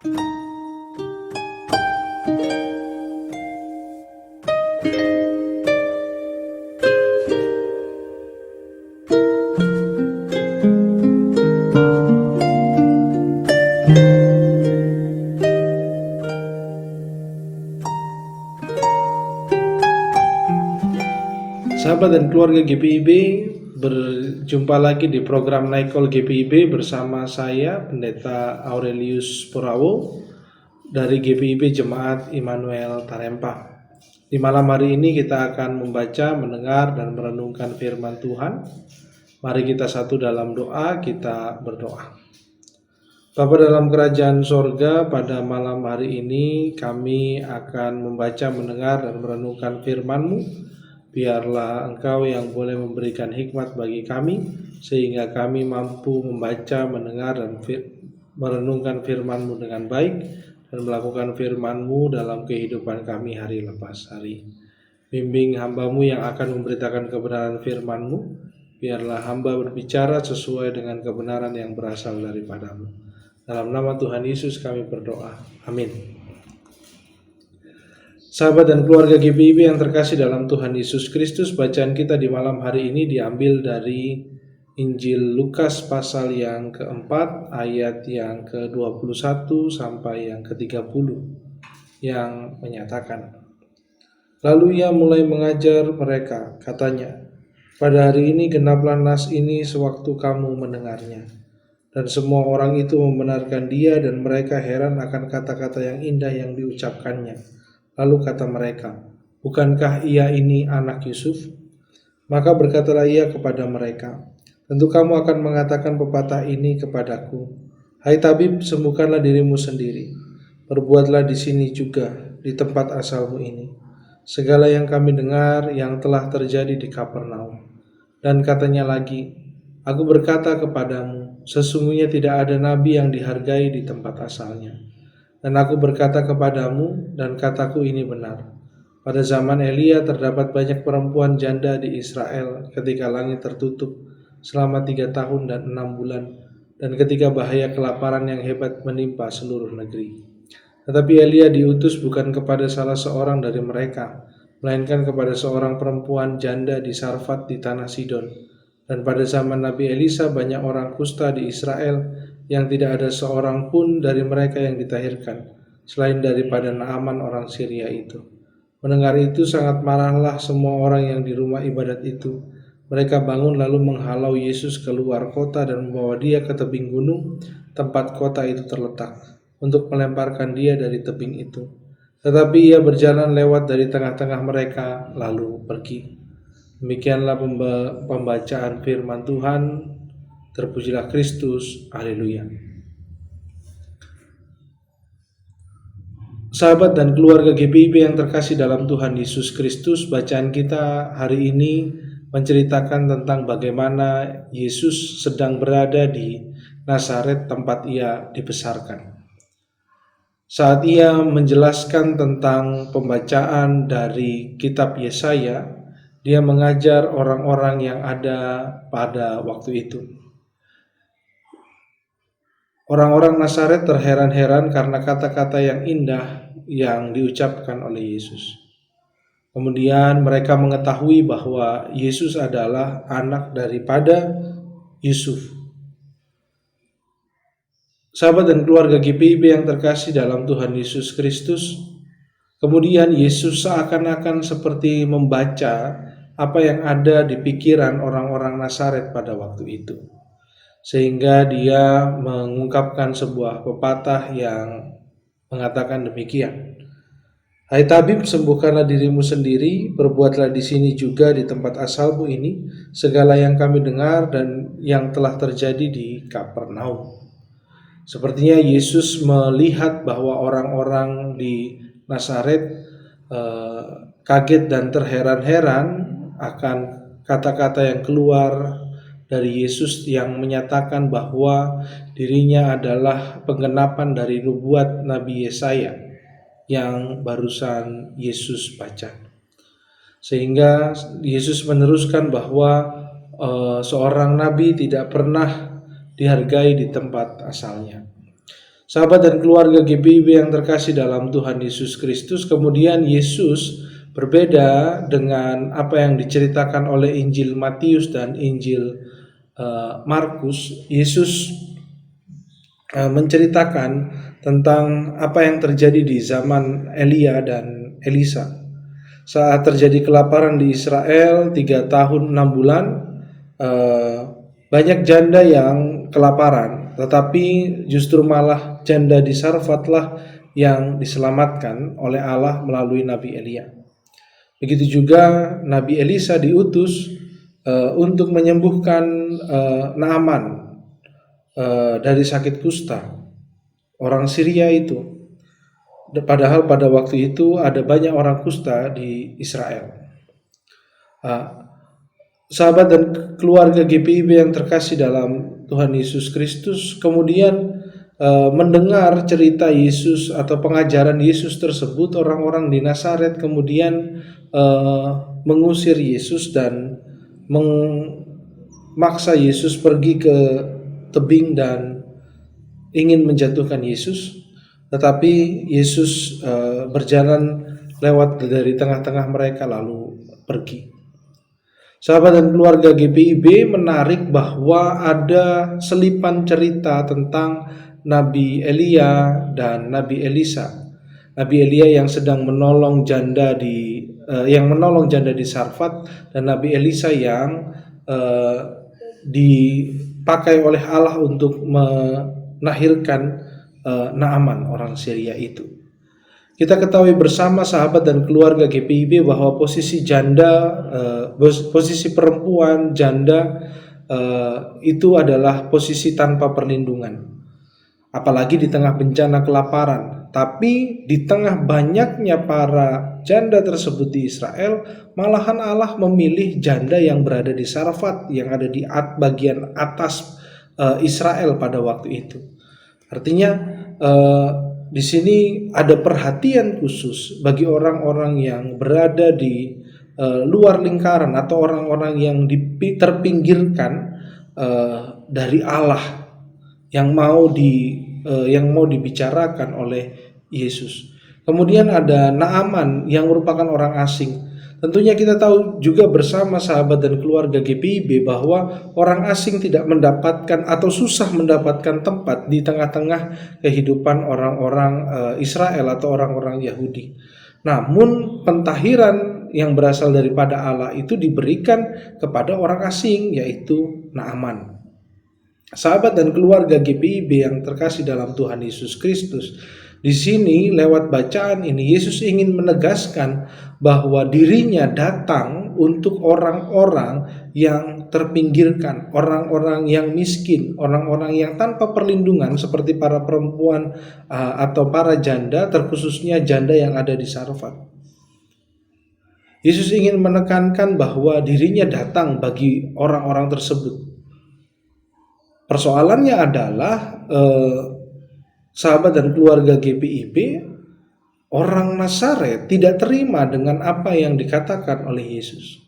Sahabat dan keluarga GPIB, berjumpa lagi di program Naikol GPIB bersama saya, Pendeta Aurelius Purawo dari GPIB Jemaat Immanuel Tarempa. Di malam hari ini kita akan membaca, mendengar, dan merenungkan firman Tuhan. Mari kita satu dalam doa, kita berdoa. Bapa dalam kerajaan sorga, pada malam hari ini kami akan membaca, mendengar, dan merenungkan firman-Mu. Biarlah Engkau yang boleh memberikan hikmat bagi kami, sehingga kami mampu membaca, mendengar, dan merenungkan firman-Mu dengan baik, dan melakukan firman-Mu dalam kehidupan kami hari lepas hari. Bimbing hamba-Mu yang akan memberitakan kebenaran firman-Mu, biarlah hamba berbicara sesuai dengan kebenaran yang berasal daripada-Mu. Dalam nama Tuhan Yesus kami berdoa. Amin. Sahabat dan keluarga GPIB yang terkasih dalam Tuhan Yesus Kristus, bacaan kita di malam hari ini diambil dari Injil Lukas pasal yang keempat, ayat yang ke-21 sampai yang ke-30, yang menyatakan, "Lalu ia mulai mengajar mereka, katanya, pada hari ini genaplah nas ini sewaktu kamu mendengarnya. Dan semua orang itu membenarkan dia, dan mereka heran akan kata-kata yang indah yang diucapkannya. Lalu kata mereka, bukankah ia ini anak Yusuf? Maka berkatalah ia kepada mereka, tentu kamu akan mengatakan pepatah ini kepadaku, hai tabib, sembuhkanlah dirimu sendiri. Perbuatlah di sini juga, di tempat asalmu ini, segala yang kami dengar yang telah terjadi di Kapernaum. Dan katanya lagi, aku berkata kepadamu, sesungguhnya tidak ada nabi yang dihargai di tempat asalnya. Dan aku berkata kepadamu, dan kataku ini benar. Pada zaman Elia terdapat banyak perempuan janda di Israel ketika langit tertutup selama 3 tahun dan 6 bulan, dan ketika bahaya kelaparan yang hebat menimpa seluruh negeri. Tetapi Elia diutus bukan kepada salah seorang dari mereka, melainkan kepada seorang perempuan janda di Sarfat di tanah Sidon. Dan pada zaman Nabi Elisa banyak orang kusta di Israel, yang tidak ada seorang pun dari mereka yang ditahirkan, selain daripada Naaman orang Syria itu. Mendengar itu sangat marahlah semua orang yang di rumah ibadat itu. Mereka bangun lalu menghalau Yesus keluar kota dan membawa dia ke tebing gunung tempat kota itu terletak, untuk melemparkan dia dari tebing itu. Tetapi ia berjalan lewat dari tengah-tengah mereka lalu pergi. Demikianlah pembacaan firman Tuhan. Terpujilah Kristus, haleluya. Sahabat dan keluarga GPIB yang terkasih dalam Tuhan Yesus Kristus, bacaan kita hari ini menceritakan tentang bagaimana Yesus sedang berada di Nazaret tempat ia dibesarkan. Saat ia menjelaskan tentang pembacaan dari kitab Yesaya, dia mengajar orang-orang yang ada pada waktu itu. Orang-orang Nazaret terheran-heran karena kata-kata yang indah yang diucapkan oleh Yesus. Kemudian mereka mengetahui bahwa Yesus adalah anak daripada Yusuf. Sahabat dan keluarga GPIB yang terkasih dalam Tuhan Yesus Kristus, kemudian Yesus seakan-akan seperti membaca apa yang ada di pikiran orang-orang Nazaret pada waktu itu. Sehingga dia mengungkapkan sebuah pepatah yang mengatakan demikian. Hai tabib, sembuhkanlah dirimu sendiri, berbuatlah di sini juga di tempat asalmu ini, segala yang kami dengar dan yang telah terjadi di Kapernaum. Sepertinya Yesus melihat bahwa orang-orang di Nazaret kaget dan terheran-heran akan kata-kata yang keluar dari Yesus yang menyatakan bahwa dirinya adalah penggenapan dari nubuat Nabi Yesaya yang barusan Yesus baca. Sehingga Yesus meneruskan bahwa seorang nabi tidak pernah dihargai di tempat asalnya. Sahabat dan keluarga GPIB yang terkasih dalam Tuhan Yesus Kristus, kemudian Yesus berbeda dengan apa yang diceritakan oleh Injil Matius dan Injil Markus. Yesus menceritakan tentang apa yang terjadi di zaman Elia dan Elisa. Saat terjadi kelaparan di Israel 3 tahun 6 bulan, banyak janda yang kelaparan, tetapi justru malah janda di Sarfatlah yang diselamatkan oleh Allah melalui Nabi Elia. Begitu juga Nabi Elisa diutus untuk menyembuhkan Naaman dari sakit kusta, orang Syria itu. Padahal pada waktu itu ada banyak orang kusta di Israel. Sahabat dan keluarga GPIB yang terkasih dalam Tuhan Yesus Kristus, kemudian mendengar cerita Yesus atau pengajaran Yesus tersebut, orang-orang di Nazaret kemudian mengusir Yesus dan memaksa Yesus pergi ke tebing dan ingin menjatuhkan Yesus. Tetapi Yesus berjalan lewat dari tengah-tengah mereka lalu pergi. Sahabat dan keluarga GPIB, menarik bahwa ada selipan cerita tentang Nabi Elia dan Nabi Elisa. Nabi Elia yang sedang menolong janda di Sarfat, dan Nabi Elisa yang dipakai oleh Allah untuk melahirkan Naaman orang Syria itu. Kita ketahui bersama sahabat dan keluarga GPIB bahwa posisi janda, posisi perempuan janda itu adalah posisi tanpa perlindungan, apalagi di tengah bencana kelaparan. Tapi di tengah banyaknya para janda tersebut di Israel, malahan Allah memilih janda yang berada di Sarfat, yang ada di bagian atas Israel pada waktu itu. Artinya di sini ada perhatian khusus bagi orang-orang yang berada di luar lingkaran atau orang-orang yang terpinggirkan dari Allah yang mau dibicarakan oleh Yesus. Kemudian ada Naaman yang merupakan orang asing. Tentunya kita tahu juga bersama sahabat dan keluarga GPIB bahwa orang asing tidak mendapatkan atau susah mendapatkan tempat di tengah-tengah kehidupan orang-orang Israel atau orang-orang Yahudi. Namun pentahiran yang berasal daripada Allah itu diberikan kepada orang asing, yaitu Naaman. Sahabat dan keluarga GPIB yang terkasih dalam Tuhan Yesus Kristus, di sini lewat bacaan ini Yesus ingin menegaskan bahwa dirinya datang untuk orang-orang yang terpinggirkan, orang-orang yang miskin, orang-orang yang tanpa perlindungan seperti para perempuan atau para janda, terkhususnya janda yang ada di Sarfat. Yesus ingin menekankan bahwa dirinya datang bagi orang-orang tersebut. Persoalannya adalah sahabat dan keluarga GPIB, orang Nazaret tidak terima dengan apa yang dikatakan oleh Yesus.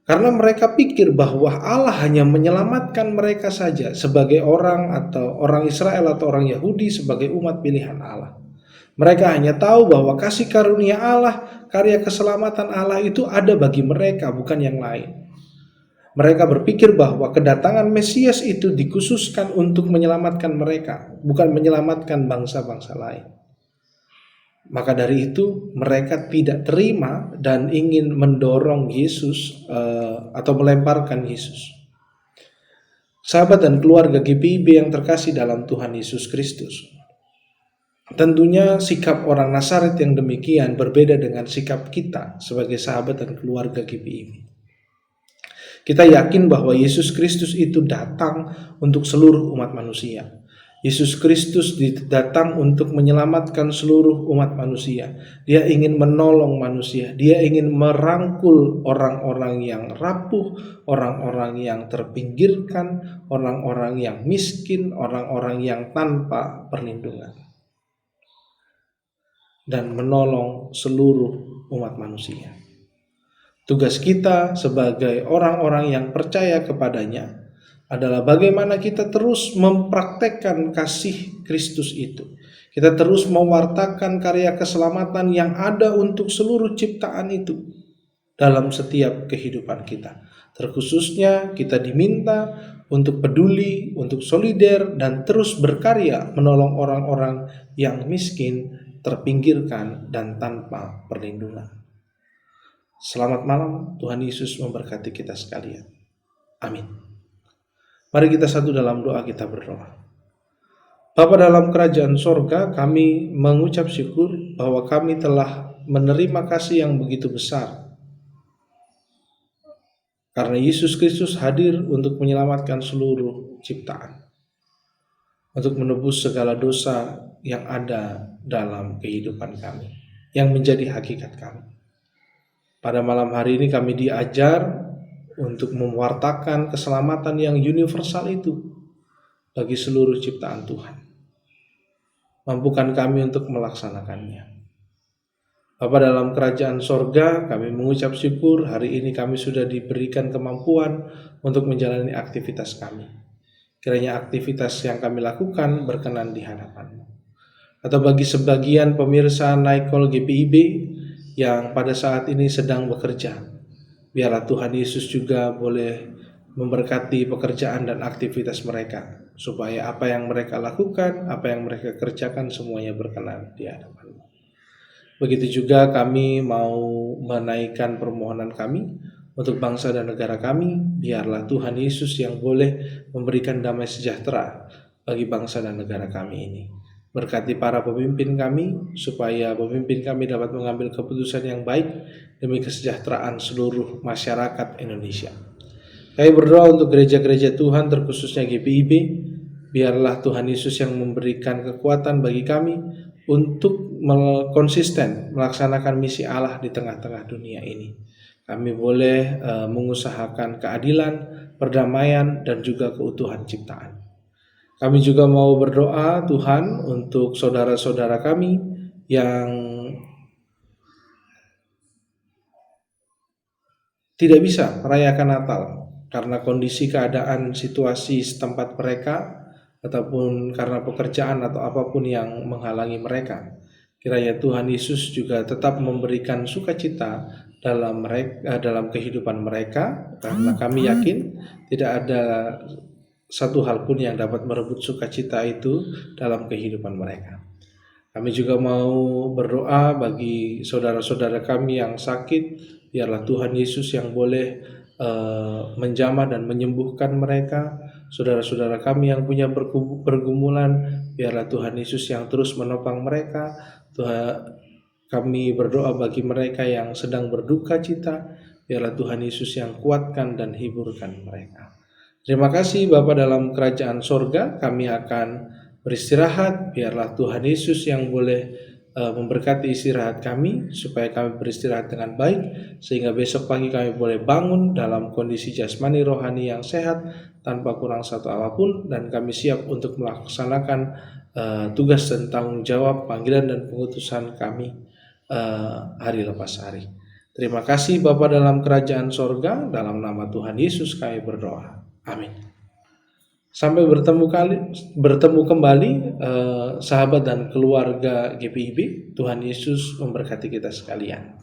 Karena mereka pikir bahwa Allah hanya menyelamatkan mereka saja sebagai orang atau orang Israel atau orang Yahudi sebagai umat pilihan Allah. Mereka hanya tahu bahwa kasih karunia Allah, karya keselamatan Allah itu ada bagi mereka, bukan yang lain. Mereka berpikir bahwa kedatangan Mesias itu dikhususkan untuk menyelamatkan mereka, bukan menyelamatkan bangsa-bangsa lain. Maka dari itu mereka tidak terima dan ingin mendorong Yesus atau melemparkan Yesus. Sahabat dan keluarga GPIB yang terkasih dalam Tuhan Yesus Kristus, tentunya sikap orang Nazaret yang demikian berbeda dengan sikap kita sebagai sahabat dan keluarga GPIB. Kita yakin bahwa Yesus Kristus itu datang untuk seluruh umat manusia. Yesus Kristus datang untuk menyelamatkan seluruh umat manusia. Dia ingin menolong manusia. Dia ingin merangkul orang-orang yang rapuh, orang-orang yang terpinggirkan, orang-orang yang miskin, orang-orang yang tanpa perlindungan. Dan menolong seluruh umat manusia. Tugas kita sebagai orang-orang yang percaya kepadanya adalah bagaimana kita terus mempraktekkan kasih Kristus itu. Kita terus mewartakan karya keselamatan yang ada untuk seluruh ciptaan itu dalam setiap kehidupan kita. Terkhususnya kita diminta untuk peduli, untuk solider, dan terus berkarya menolong orang-orang yang miskin, terpinggirkan, dan tanpa perlindungan. Selamat malam, Tuhan Yesus memberkati kita sekalian. Amin. Mari kita satu dalam doa, kita berdoa. Bapa dalam kerajaan sorga, kami mengucap syukur bahwa kami telah menerima kasih yang begitu besar karena Yesus Kristus hadir untuk menyelamatkan seluruh ciptaan, untuk menebus segala dosa yang ada dalam kehidupan kami, yang menjadi hakikat kami. Pada malam hari ini kami diajar untuk mewartakan keselamatan yang universal itu bagi seluruh ciptaan Tuhan. Mampukan kami untuk melaksanakannya. Bapa dalam kerajaan sorga, kami mengucap syukur hari ini kami sudah diberikan kemampuan untuk menjalani aktivitas kami. Kiranya aktivitas yang kami lakukan berkenan di hadapan-Mu. Atau bagi sebagian pemirsa Naikol GPIB yang pada saat ini sedang bekerja, biarlah Tuhan Yesus juga boleh memberkati pekerjaan dan aktivitas mereka, supaya apa yang mereka lakukan, apa yang mereka kerjakan semuanya berkenan di hadapan-Mu. Begitu juga kami mau menaikkan permohonan kami untuk bangsa dan negara kami. Biarlah Tuhan Yesus yang boleh memberikan damai sejahtera bagi bangsa dan negara kami ini. Berkati para pemimpin kami, supaya pemimpin kami dapat mengambil keputusan yang baik demi kesejahteraan seluruh masyarakat Indonesia. Kami berdoa untuk gereja-gereja Tuhan, terkhususnya GPIB. Biarlah Tuhan Yesus yang memberikan kekuatan bagi kami untuk konsisten melaksanakan misi Allah di tengah-tengah dunia ini. Kami boleh mengusahakan keadilan, perdamaian, dan juga keutuhan ciptaan. Kami juga mau berdoa Tuhan untuk saudara-saudara kami yang tidak bisa merayakan Natal karena kondisi keadaan situasi setempat mereka, ataupun karena pekerjaan atau apapun yang menghalangi mereka. Kiranya Tuhan Yesus juga tetap memberikan sukacita dalam kehidupan mereka, karena kami yakin tidak ada satu hal pun yang dapat merebut sukacita itu dalam kehidupan mereka. Kami juga mau berdoa bagi saudara-saudara kami yang sakit. Biarlah Tuhan Yesus yang boleh menjamah dan menyembuhkan mereka. Saudara-saudara kami yang punya pergumulan, biarlah Tuhan Yesus yang terus menopang mereka. Kami berdoa bagi mereka yang sedang berduka cita, biarlah Tuhan Yesus yang kuatkan dan hiburkan mereka. Terima kasih Bapa dalam kerajaan sorga, kami akan beristirahat. Biarlah Tuhan Yesus yang boleh memberkati istirahat kami, supaya kami beristirahat dengan baik, sehingga besok pagi kami boleh bangun dalam kondisi jasmani rohani yang sehat, tanpa kurang satu apapun, dan kami siap untuk melaksanakan tugas dan tanggung jawab panggilan dan pengutusan kami hari lepas hari. Terima kasih Bapa dalam kerajaan sorga, dalam nama Tuhan Yesus kami berdoa. Amin. Sampai bertemu kembali sahabat dan keluarga GPIB. Tuhan Yesus memberkati kita sekalian.